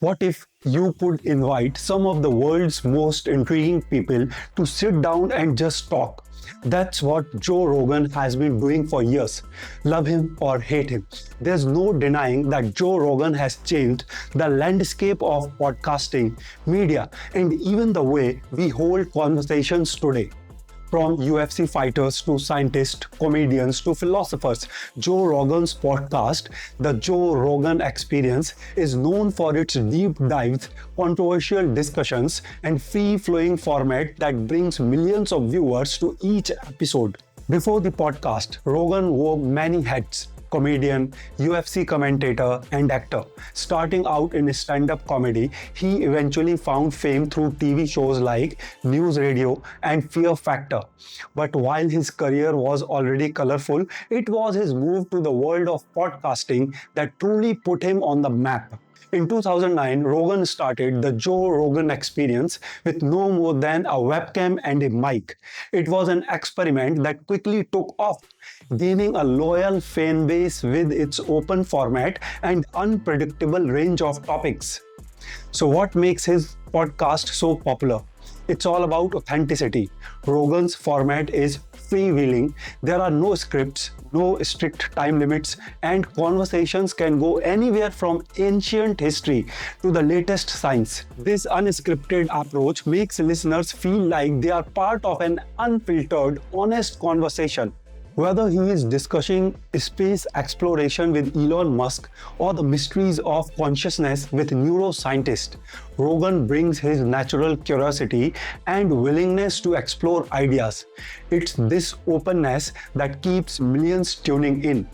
What if you could invite some of the world's most intriguing people to sit down and just talk? That's what Joe Rogan has been doing for years. Love him or hate him, there's no denying that Joe Rogan has changed the landscape of podcasting, media, and even the way we hold conversations today. From UFC fighters to scientists, comedians to philosophers, Joe Rogan's podcast, The Joe Rogan Experience, is known for its deep dives, controversial discussions, and free-flowing format that brings millions of viewers to each episode. Before the podcast, Rogan wore many hats: comedian, UFC commentator, and actor. Starting out in stand-up comedy, he eventually found fame through TV shows like News Radio and Fear Factor. But while his career was already colorful, it was his move to the world of podcasting that truly put him on the map. In 2009, Rogan started the Joe Rogan Experience with no more than a webcam and a mic. It was an experiment that quickly took off, gaining a loyal fan base with its open format and unpredictable range of topics. So what makes his podcast so popular? It's all about authenticity. Rogan's format is freewheeling. There are no scripts, no strict time limits, and conversations can go anywhere from ancient history to the latest science. This unscripted approach makes listeners feel like they are part of an unfiltered, honest conversation. Whether he is discussing space exploration with Elon Musk or the mysteries of consciousness with neuroscientists, Rogan brings his natural curiosity and willingness to explore ideas. It's this openness that keeps millions tuning in,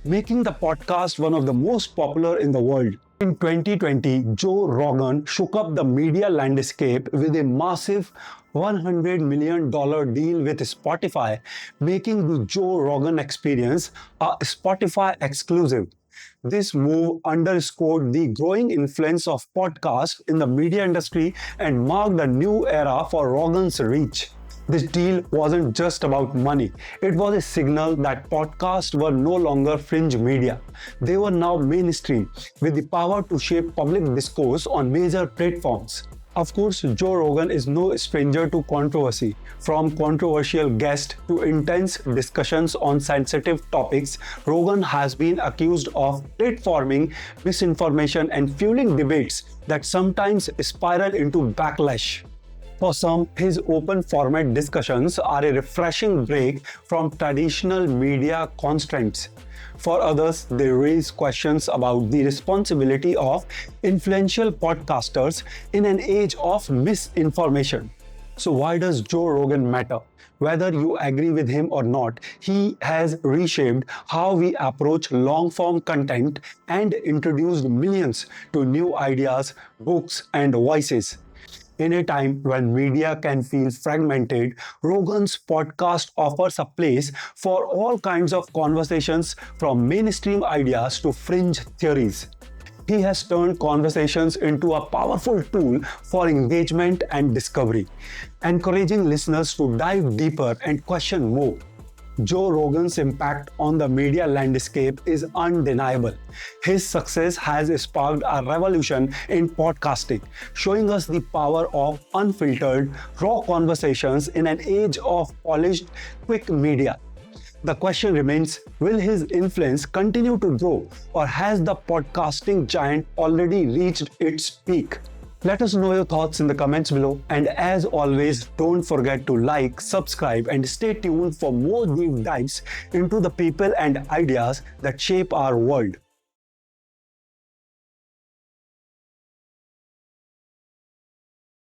making the podcast one of the most popular in the world. In 2020, Joe Rogan shook up the media landscape with a massive $100 million deal with Spotify, making the Joe Rogan Experience a Spotify exclusive. This move underscored the growing influence of podcasts in the media industry and marked a new era for Rogan's reach. This deal wasn't just about money. It was a signal that podcasts were no longer fringe media. They were now mainstream, with the power to shape public discourse on major platforms. Of course, Joe Rogan is no stranger to controversy. From controversial guests to intense discussions on sensitive topics, Rogan has been accused of platforming misinformation and fueling debates that sometimes spiral into backlash. For some, his open format discussions are a refreshing break from traditional media constraints. For others, they raise questions about the responsibility of influential podcasters in an age of misinformation. So why does Joe Rogan matter? Whether you agree with him or not, he has reshaped how we approach long-form content and introduced millions to new ideas, books, and voices. In a time when media can feel fragmented, Rogan's podcast offers a place for all kinds of conversations, from mainstream ideas to fringe theories. He has turned conversations into a powerful tool for engagement and discovery, encouraging listeners to dive deeper and question more. Joe Rogan's impact on the media landscape is undeniable. His success has sparked a revolution in podcasting, showing us the power of unfiltered, raw conversations in an age of polished, quick media. The question remains, will his influence continue to grow, or has the podcasting giant already reached its peak? Let us know your thoughts in the comments below, and as always, don't forget to like, subscribe, and stay tuned for more deep dives into the people and ideas that shape our world.